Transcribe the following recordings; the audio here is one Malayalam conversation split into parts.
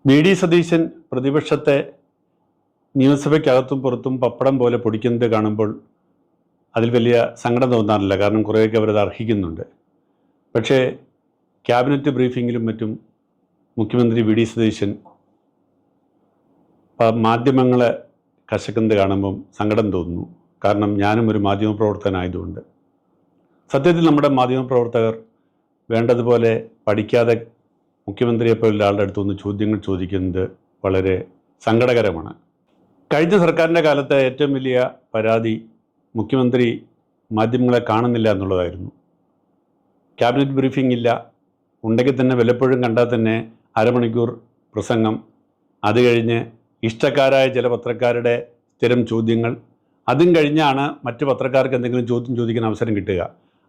വി.ഡി. സതീശൻ പ്രതിപക്ഷത്തെ നിയമസഭയ്ക്കകത്തും പുറത്തും പപ്പടം പോലെ പൊടിക്കുന്നത് കാണുമ്പോൾ അതിൽ വലിയ സങ്കടം തോന്നാറില്ല. കാരണം കുറേയൊക്കെ അവരത് അർഹിക്കുന്നുണ്ട്. പക്ഷേ ക്യാബിനറ്റ് ബ്രീഫിങ്ങിലും മറ്റും മുഖ്യമന്ത്രി വി.ഡി. സതീശൻ മാധ്യമങ്ങളെ കശക്കുന്നത് കാണുമ്പം സങ്കടം തോന്നുന്നു. കാരണം ഞാനും ഒരു മാധ്യമപ്രവർത്തകനായതുകൊണ്ട്. സത്യത്തിൽ നമ്മുടെ മാധ്യമപ്രവർത്തകർ വേണ്ടതുപോലെ പഠിക്കാതെ മുഖ്യമന്ത്രിയെപ്പോലുള്ള ആളുടെ അടുത്തുനിന്ന് ചോദ്യങ്ങൾ ചോദിക്കുന്നത് വളരെ സങ്കടകരമാണ്. കഴിഞ്ഞ സർക്കാരിൻ്റെ കാലത്തെ ഏറ്റവും വലിയ പരാതി മുഖ്യമന്ത്രി മാധ്യമങ്ങളെ കാണുന്നില്ല എന്നുള്ളതായിരുന്നു. ക്യാബിനറ്റ് ബ്രീഫിംഗ് ഇല്ല, ഉണ്ടെങ്കിൽ തന്നെ വല്ലപ്പോഴും കണ്ടാൽ തന്നെ അരമണിക്കൂർ പ്രസംഗം, അത് കഴിഞ്ഞ് ഇഷ്ടക്കാരായ ചില പത്രക്കാരുടെ സ്ഥിരം ചോദ്യങ്ങൾ, അതും കഴിഞ്ഞാണ് മറ്റ് പത്രക്കാർക്ക് എന്തെങ്കിലും ചോദ്യം ചോദിക്കാൻ അവസരം കിട്ടുക.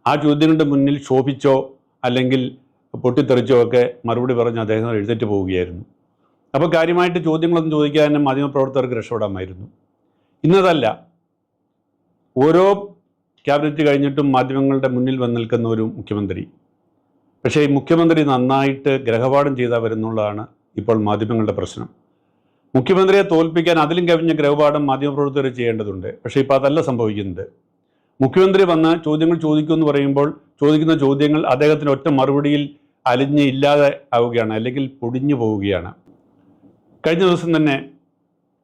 ആ ചോദ്യങ്ങളുടെ മുന്നിൽ ശോഭിച്ചോ അല്ലെങ്കിൽ പൊട്ടിത്തെറിച്ചോ ഒക്കെ മറുപടി പറഞ്ഞ് അദ്ദേഹം എഴുന്നേറ്റ് പോവുകയായിരുന്നു. അപ്പോൾ കാര്യമായിട്ട് ചോദ്യങ്ങളൊന്നും ചോദിക്കാൻ മാധ്യമപ്രവർത്തകർക്ക് രക്ഷപ്പെടാമായിരുന്നു. ഇന്നതല്ല. ഓരോ ക്യാബിനറ്റ് കഴിഞ്ഞിട്ടും മാധ്യമങ്ങളുടെ മുന്നിൽ വന്ന് നിൽക്കുന്ന ഒരു മുഖ്യമന്ത്രി. പക്ഷേ ഈ മുഖ്യമന്ത്രി നന്നായിട്ട് ഗ്രഹപാഠം ചെയ്താൽ വരുന്നുള്ളതാണ് ഇപ്പോൾ മാധ്യമങ്ങളുടെ പ്രശ്നം. മുഖ്യമന്ത്രിയെ തോൽപ്പിക്കാൻ അതിലും കവിഞ്ഞ ഗ്രഹപാഠം മാധ്യമപ്രവർത്തകർ ചെയ്യേണ്ടതുണ്ട്. പക്ഷേ ഇപ്പോൾ അതല്ല സംഭവിക്കുന്നത്. മുഖ്യമന്ത്രി വന്ന് ചോദ്യങ്ങൾ ചോദിക്കുമെന്ന് പറയുമ്പോൾ ചോദിക്കുന്ന ചോദ്യങ്ങൾ അദ്ദേഹത്തിന് ഒറ്റ മറുപടിയിൽ അലിഞ്ഞ് ഇല്ലാതെ ആവുകയാണ്, അല്ലെങ്കിൽ പൊടിഞ്ഞു പോവുകയാണ്. കഴിഞ്ഞ ദിവസം തന്നെ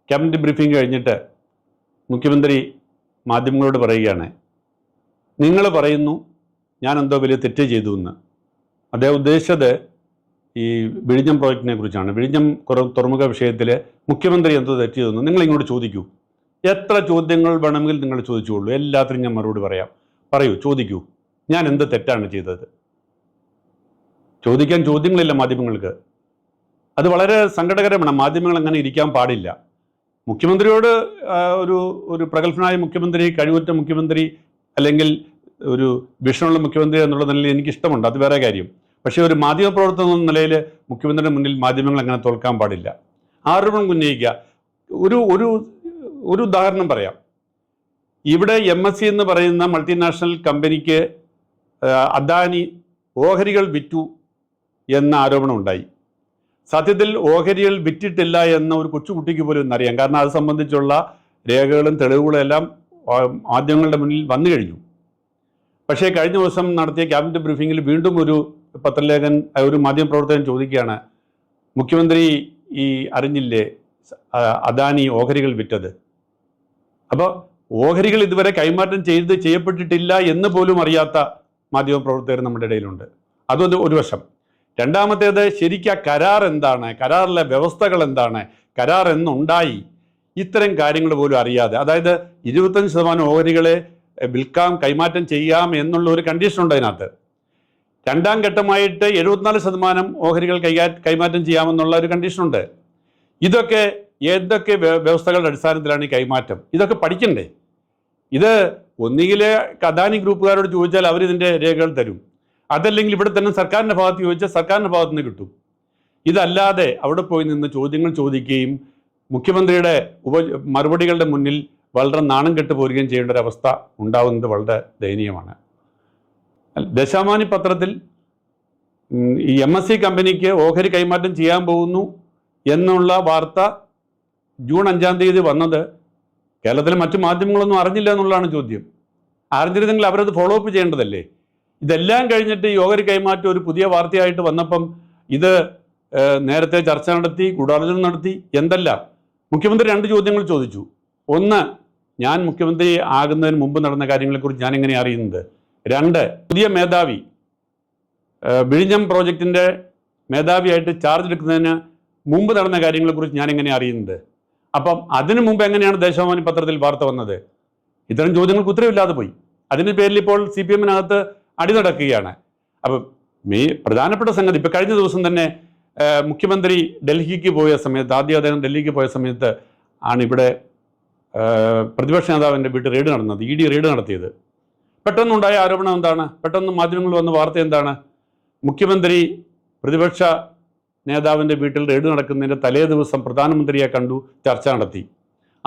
ക്യാബിനറ്റ് ബ്രീഫിംഗ് കഴിഞ്ഞിട്ട് മുഖ്യമന്ത്രി മാധ്യമങ്ങളോട് പറയുകയാണ്, നിങ്ങൾ പറയുന്നു ഞാൻ എന്തോ വലിയ തെറ്റ് ചെയ്തു എന്ന്. അദ്ദേഹം ഉദ്ദേശിച്ചത് ഈ വിഴിഞ്ഞം പ്രോജക്റ്റിനെ കുറിച്ചാണ്. വിഴിഞ്ഞം തുറമുഖ വിഷയത്തിൽ മുഖ്യമന്ത്രി എന്തോ തെറ്റ് ചെയ്തു. നിങ്ങൾ ഇങ്ങോട്ട് ചോദിക്കൂ, എത്ര ചോദ്യങ്ങൾ വേണമെങ്കിൽ നിങ്ങൾ ചോദിച്ചുകൊള്ളൂ, എല്ലാത്തിനും ഞാൻ മറുപടി പറയാം. പറയൂ, ചോദിക്കൂ, ഞാൻ എന്ത് തെറ്റാണ് ചെയ്തത്. ചോദിക്കാൻ ചോദ്യങ്ങളില്ല മാധ്യമങ്ങൾക്ക്. അത് വളരെ സങ്കടകരമാണ്. മാധ്യമങ്ങൾ അങ്ങനെ ഇരിക്കാൻ പാടില്ല. മുഖ്യമന്ത്രിയോട് ഒരു പ്രഗത്ഭനായ മുഖ്യമന്ത്രി, കഴിവുറ്റ മുഖ്യമന്ത്രി, അല്ലെങ്കിൽ ഒരു വിഷനുള്ള മുഖ്യമന്ത്രി എന്നുള്ള നിലയിൽ എനിക്കിഷ്ടമുണ്ട്, അത് വേറെ കാര്യം. പക്ഷേ ഒരു മാധ്യമപ്രവർത്തകൻ എന്ന നിലയിൽ മുഖ്യമന്ത്രിയുടെ മുന്നിൽ മാധ്യമങ്ങൾ അങ്ങനെ തോൽക്കാൻ പാടില്ല. ആരോപണം ഉന്നയിക്കുക. ഒരു ഉദാഹരണം പറയാം. ഇവിടെ MSC എന്ന് പറയുന്ന മൾട്ടിനാഷണൽ കമ്പനിക്ക് അദാനി ഓഹരികൾ വിറ്റു എന്ന ആരോപണം ഉണ്ടായി. സത്യത്തിൽ ഓഹരികൾ വിറ്റിട്ടില്ല എന്ന ഒരു കൊച്ചുകുട്ടിക്ക് പോലും ഇന്നറിയാം. കാരണം അത് സംബന്ധിച്ചുള്ള രേഖകളും തെളിവുകളും എല്ലാം മാധ്യമങ്ങളുടെ മുന്നിൽ വന്നു കഴിഞ്ഞു. പക്ഷേ കഴിഞ്ഞ ദിവസം നടത്തിയ ക്യാബിനറ്റ് ബ്രീഫിങ്ങിൽ വീണ്ടും ഒരു പത്രലേഖൻ, ഒരു മാധ്യമപ്രവർത്തകൻ ചോദിക്കുകയാണ്, മുഖ്യമന്ത്രി അറിഞ്ഞില്ലേ അദാനി ഓഹരികൾ വിറ്റത്? അപ്പോൾ ഓഹരികൾ ഇതുവരെ കൈമാറ്റം ചെയ്യപ്പെട്ടിട്ടില്ല എന്ന് പോലും അറിയാത്ത മാധ്യമപ്രവർത്തകർ നമ്മുടെ ഇടയിലുണ്ട്. അതൊരു ഒരു വശം. രണ്ടാമത്തേത്, ശരിക്കും ആ കരാർ എന്താണ്, കരാറിലെ വ്യവസ്ഥകൾ എന്താണ്, കരാർ എന്നുണ്ടായി, ഇത്തരം കാര്യങ്ങൾ പോലും അറിയാതെ, അതായത് 25% ഓഹരികളെ വിൽക്കാം, കൈമാറ്റം ചെയ്യാം എന്നുള്ള ഒരു കണ്ടീഷൻ ഉണ്ട് അതിനകത്ത്. രണ്ടാം ഘട്ടമായിട്ട് 74% ഓഹരികൾ കൈമാറ്റം ചെയ്യാമെന്നുള്ള ഒരു കണ്ടീഷനുണ്ട്. ഇതൊക്കെ ഏതൊക്കെ വ്യവസ്ഥകളുടെ അടിസ്ഥാനത്തിലാണ് ഈ കൈമാറ്റം? ഇതൊക്കെ പഠിക്കണ്ടേ? ഇത് ഒന്നുകിൽ അദാനി ഗ്രൂപ്പുകാരോട് ചോദിച്ചാൽ അവരിതിൻ്റെ രേഖകൾ തരും, അതല്ലെങ്കിൽ ഇവിടെ തന്നെ സർക്കാരിൻ്റെ ഭാഗത്ത് ചോദിച്ചാൽ സർക്കാരിൻ്റെ ഭാഗത്ത് നിന്ന് കിട്ടും. ഇതല്ലാതെ അവിടെ പോയി നിന്ന് ചോദ്യങ്ങൾ ചോദിക്കുകയും മുഖ്യമന്ത്രിയുടെ മറുപടികളുടെ മുന്നിൽ വളരെ നാണം കെട്ട് പോരുകയും ചെയ്യേണ്ട ഒരു അവസ്ഥ ഉണ്ടാകുന്നത് വളരെ ദയനീയമാണ്. ദേശാഭിമാനി പത്രത്തിൽ ഈ MSC കമ്പനിക്ക് ഓഹരി കൈമാറ്റം ചെയ്യാൻ പോകുന്നു എന്നുള്ള വാർത്ത ജൂൺ 5-ാം തീയതി വന്നത് കേരളത്തിലെ മറ്റു മാധ്യമങ്ങളൊന്നും അറിഞ്ഞില്ല എന്നുള്ളതാണ് ചോദ്യം. അറിഞ്ഞിരുന്നെങ്കിൽ അവരത് ഫോളോ അപ്പ് ചെയ്യേണ്ടതല്ലേ? ഇതെല്ലാം കഴിഞ്ഞിട്ട് ഈ ഓഹരി കൈമാറ്റം ഒരു പുതിയ വാർത്തയായിട്ട് വന്നപ്പം ഇത് നേരത്തെ ചർച്ച നടത്തി, ഗൂഢാലോചന നടത്തി, എന്തല്ല. മുഖ്യമന്ത്രി 2 ചോദ്യങ്ങൾ ചോദിച്ചു. ഒന്ന്, ഞാൻ മുഖ്യമന്ത്രി ആകുന്നതിന് മുമ്പ് നടന്ന കാര്യങ്ങളെക്കുറിച്ച് ഞാൻ എങ്ങനെ അറിയുന്നത്? 2, പുതിയ മേധാവി വിഴിഞ്ഞം പ്രോജക്റ്റിൻ്റെ മേധാവിയായിട്ട് ചാർജ് എടുക്കുന്നതിന് മുമ്പ് നടന്ന കാര്യങ്ങളെക്കുറിച്ച് ഞാൻ എങ്ങനെ അറിയുന്നത്? അപ്പം അതിനു മുമ്പ് എങ്ങനെയാണ് ദേശാഭിമാനി പത്രത്തിൽ വാർത്ത വന്നത്? ഇത്തരം ചോദ്യങ്ങൾക്ക് ഉത്തരവില്ലാതെ പോയി. അതിൻ്റെ പേരിൽ ഇപ്പോൾ CPM-നകത്ത് അടി നടക്കുകയാണ്. അപ്പം പ്രധാനപ്പെട്ട സംഗതി, ഇപ്പോൾ കഴിഞ്ഞ ദിവസം തന്നെ മുഖ്യമന്ത്രി ഡൽഹിക്ക് പോയ സമയത്ത്, ആദ്യം അദ്ദേഹം ഡൽഹിക്ക് പോയ സമയത്ത് ആണ് ഇവിടെ പ്രതിപക്ഷ നേതാവിൻ്റെ വീട്ടിൽ റെയ്ഡ് നടന്നത്, ED റെയ്ഡ് നടത്തിയത്. പെട്ടെന്നുണ്ടായ ആരോപണം എന്താണ്? പെട്ടെന്ന് മാധ്യമങ്ങളിൽ വന്ന വാർത്ത എന്താണ്? മുഖ്യമന്ത്രി പ്രതിപക്ഷ നേതാവിൻ്റെ വീട്ടിൽ റെയ്ഡ് നടക്കുന്നതിൻ്റെ തലേ ദിവസം പ്രധാനമന്ത്രിയെ കണ്ടു, ചർച്ച നടത്തി.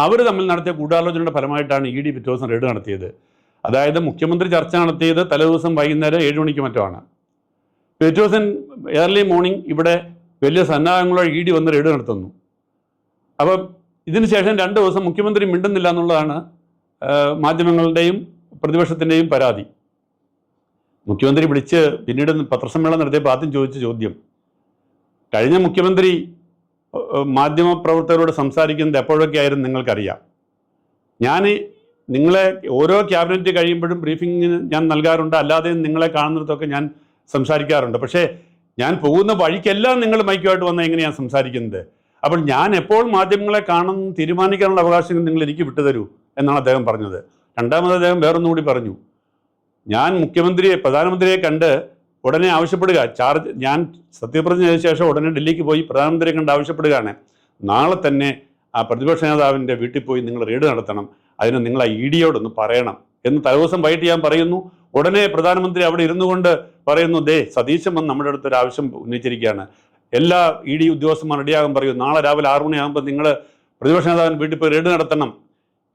അവർ തമ്മിൽ നടത്തിയ ഗൂഢാലോചനയുടെ ഫലമായിട്ടാണ് ED പിറ്റേ ദിവസം റെയ്ഡ് നടത്തിയത്. അതായത് മുഖ്യമന്ത്രി ചർച്ച നടത്തിയത് തലേ ദിവസം വൈകുന്നേരം 7 മണിക്ക് മറ്റോ ആണ്. പിറ്റേ ദിവസം ഏർലി മോർണിംഗ് ഇവിടെ വലിയ സന്നാഹങ്ങളോടെ ഇ ഡി വന്ന് റെയ്ഡ് നടത്തുന്നു. അപ്പം ഇതിന് ശേഷം 2 ദിവസം മുഖ്യമന്ത്രി മിണ്ടുന്നില്ല എന്നുള്ളതാണ് മാധ്യമങ്ങളുടെയും പ്രതിപക്ഷത്തിൻ്റെയും പരാതി. മുഖ്യമന്ത്രി വിളിച്ച് പിന്നീട് പത്രസമ്മേളനം നടത്തിയപ്പോൾ ആദ്യം ചോദിച്ച ചോദ്യം, കഴിഞ്ഞ മുഖ്യമന്ത്രി മാധ്യമപ്രവർത്തകരോട് സംസാരിക്കുന്നത് എപ്പോഴൊക്കെ ആയിരുന്നു നിങ്ങൾക്കറിയാം. ഞാൻ നിങ്ങളെ ഓരോ ക്യാബിനറ്റ് കഴിയുമ്പോഴും ബ്രീഫിങ്ങിന് ഞാൻ നൽകാറുണ്ട്, അല്ലാതെ നിങ്ങളെ കാണുന്നിടത്തൊക്കെ ഞാൻ സംസാരിക്കാറുണ്ട്. പക്ഷേ ഞാൻ പോകുന്ന വഴിക്കെല്ലാം നിങ്ങൾ മൈക്കുമായിട്ട് വന്നാൽ എങ്ങനെയാണ് സംസാരിക്കുന്നത്? അപ്പോൾ ഞാൻ എപ്പോൾ മാധ്യമങ്ങളെ കാണുന്നു തീരുമാനിക്കാനുള്ള അവകാശം നിങ്ങൾ എനിക്ക് വിട്ടുതരൂ എന്നാണ് അദ്ദേഹം പറഞ്ഞത്. രണ്ടാമത് അദ്ദേഹം വേറൊന്നുകൂടി പറഞ്ഞു, ഞാൻ പ്രധാനമന്ത്രിയെ കണ്ട് ഉടനെ ആവശ്യപ്പെടുക, ഞാൻ സത്യപ്രതിജ്ഞ ചെയ്ത ശേഷം ഉടനെ ഡൽഹിക്ക് പോയി പ്രധാനമന്ത്രിയെ കണ്ട് ആവശ്യപ്പെടുകയാണ്, നാളെ തന്നെ ആ പ്രതിപക്ഷ നേതാവിൻ്റെ വീട്ടിൽ പോയി നിങ്ങൾ റെയ്ഡ് നടത്തണം, അതിന് നിങ്ങൾ ആ ഇ ഡിയോടൊന്ന് പറയണം എന്ന് തലേദിവസം വൈകിട്ട് ഞാൻ പറയുന്നു. ഉടനെ പ്രധാനമന്ത്രി അവിടെ ഇരുന്നു കൊണ്ട് പറയുന്നു, സതീശൻ വന്ന് നമ്മുടെ അടുത്തൊരു ആവശ്യം ഉന്നയിച്ചിരിക്കുകയാണ്, എല്ലാ ഇ ഡി ഉദ്യോഗസ്ഥന്മാർ റെഡിയാകാൻ പറയൂ, നാളെ രാവിലെ 6 മണിയാകുമ്പോൾ നിങ്ങൾ പ്രതിപക്ഷ നേതാവിൻ്റെ വീട്ടിൽ പോയി റെയ്ഡ് നടത്തണം.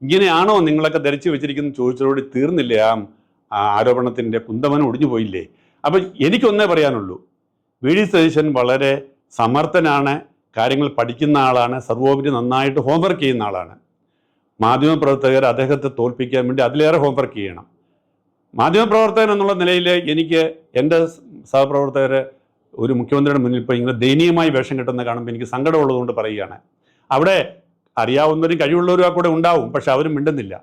ഇങ്ങനെയാണോ നിങ്ങളൊക്കെ ധരിച്ചു വെച്ചിരിക്കുന്നത് ചോദിച്ചതോടെ തീർന്നില്ലേ ആ ആരോപണത്തിൻ്റെ കുന്തമനം ഒടിഞ്ഞു പോയില്ലേ? അപ്പം എനിക്കൊന്നേ പറയാനുള്ളൂ, വി ഡി സതീശൻ വളരെ സമർത്ഥനാണ്, കാര്യങ്ങൾ പഠിക്കുന്ന ആളാണ്, സർവോപരി നന്നായിട്ട് ഹോംവർക്ക് ചെയ്യുന്ന ആളാണ്. മാധ്യമപ്രവർത്തകർ അദ്ദേഹത്തെ തോൽപ്പിക്കാൻ വേണ്ടി അതിലേറെ ഹോംവർക്ക് ചെയ്യണം. മാധ്യമപ്രവർത്തകൻ എന്നുള്ള നിലയിൽ എനിക്ക് എൻ്റെ സഹപ്രവർത്തകർ ഒരു മുഖ്യമന്ത്രിയുടെ മുന്നിൽ ഇപ്പോൾ ഇങ്ങനെ ദയനീയമായി വേഷം കെട്ടുന്ന കാണുമ്പോൾ എനിക്ക് സങ്കടമുള്ളതുകൊണ്ട് പറയുകയാണ്. അവിടെ അറിയാവുന്നവരും കഴിവുള്ളവരും ആ കൂടെ ഉണ്ടാവും, പക്ഷെ അവരും മിണ്ടുന്നില്ല.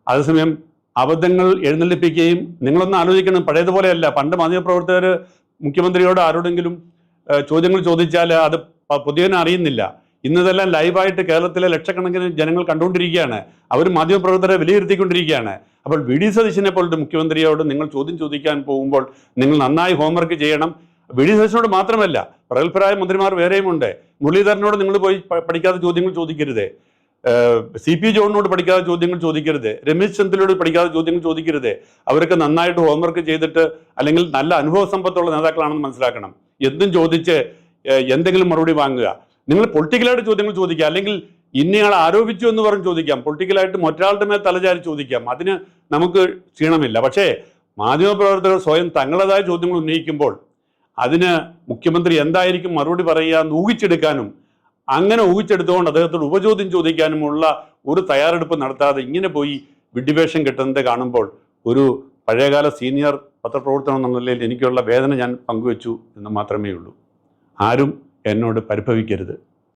അതേസമയം അബദ്ധങ്ങൾ എഴുന്നള്ളിപ്പിക്കുകയും, നിങ്ങളൊന്ന് ആലോചിക്കണം, പഴയതുപോലെയല്ല. പണ്ട് മാധ്യമപ്രവർത്തകർ മുഖ്യമന്ത്രിയോട് ആരോടെങ്കിലും ചോദ്യങ്ങൾ ചോദിച്ചാൽ അത് പൊതുവെ അറിയുന്നില്ല. ഇന്നിതെല്ലാം ലൈവായിട്ട് കേരളത്തിലെ ലക്ഷക്കണക്കിന് ജനങ്ങൾ കണ്ടുകൊണ്ടിരിക്കുകയാണ്. അവർ മാധ്യമപ്രവർത്തകരെ വിലയിരുത്തിക്കൊണ്ടിരിക്കുകയാണ്. അപ്പോൾ വി ഡി സതീശനെ പോലത്തെ മുഖ്യമന്ത്രിയോട് നിങ്ങൾ ചോദ്യം ചോദിക്കാൻ പോകുമ്പോൾ നിങ്ങൾ നന്നായി ഹോംവർക്ക് ചെയ്യണം. വി ഡി സതീശനോട് മാത്രമല്ല, പ്രഗത്ഭരായ മന്ത്രിമാർ വേറെയുമുണ്ട്. മുരളീധരനോട് നിങ്ങൾ പോയി പഠിക്കാതെ ചോദ്യങ്ങൾ ചോദിക്കരുത്, CP ജോണിനോട് പഠിക്കാതെ ചോദ്യങ്ങൾ ചോദിക്കരുത്, രമേശ് ചെന്നിത്തലയോട് പഠിക്കാതെ ചോദ്യങ്ങൾ ചോദിക്കരുത്. അവരൊക്കെ നന്നായിട്ട് ഹോംവർക്ക് ചെയ്തിട്ട് അല്ലെങ്കിൽ നല്ല അനുഭവ സമ്പത്തുള്ള നേതാക്കളാണെന്ന് മനസ്സിലാക്കണം. എന്തും ചോദിച്ച് എന്തെങ്കിലും മറുപടി വാങ്ങുക. നിങ്ങൾ പൊളിറ്റിക്കലായിട്ട് ചോദ്യങ്ങൾ ചോദിക്കുക, അല്ലെങ്കിൽ ഇന്നയാൾ ആരോപിച്ചു എന്ന് പറഞ്ഞ് ചോദിക്കാം, പൊളിറ്റിക്കലായിട്ട് മറ്റൊരാളുടെ മേൽ തലചാരി ചോദിക്കാം, അതിന് നമുക്ക് ക്ഷീണമില്ല. പക്ഷേ മാധ്യമപ്രവർത്തകർ സ്വയം തങ്ങളുടേതായ ചോദ്യങ്ങൾ ഉന്നയിക്കുമ്പോൾ അതിന് മുഖ്യമന്ത്രി എന്തായിരിക്കും മറുപടി പറയുക എന്ന് ഊഹിച്ചെടുക്കാനും, അങ്ങനെ ഊഹിച്ചെടുത്തുകൊണ്ട് അദ്ദേഹത്തോട് ഉപചോദ്യം ചോദിക്കാനുമുള്ള ഒരു തയ്യാറെടുപ്പ് നടത്താതെ ഇങ്ങനെ പോയി വിഡ്ഢിവേഷം കെട്ടുന്നത് കാണുമ്പോൾ ഒരു പഴയകാല സീനിയർ പത്രപ്രവർത്തനം എന്ന നിലയിൽ എനിക്കുള്ള വേദന ഞാൻ പങ്കുവെച്ചു എന്ന് മാത്രമേ ഉള്ളൂ. ആരും എന്നോട് പരിഭവിക്കരുത്.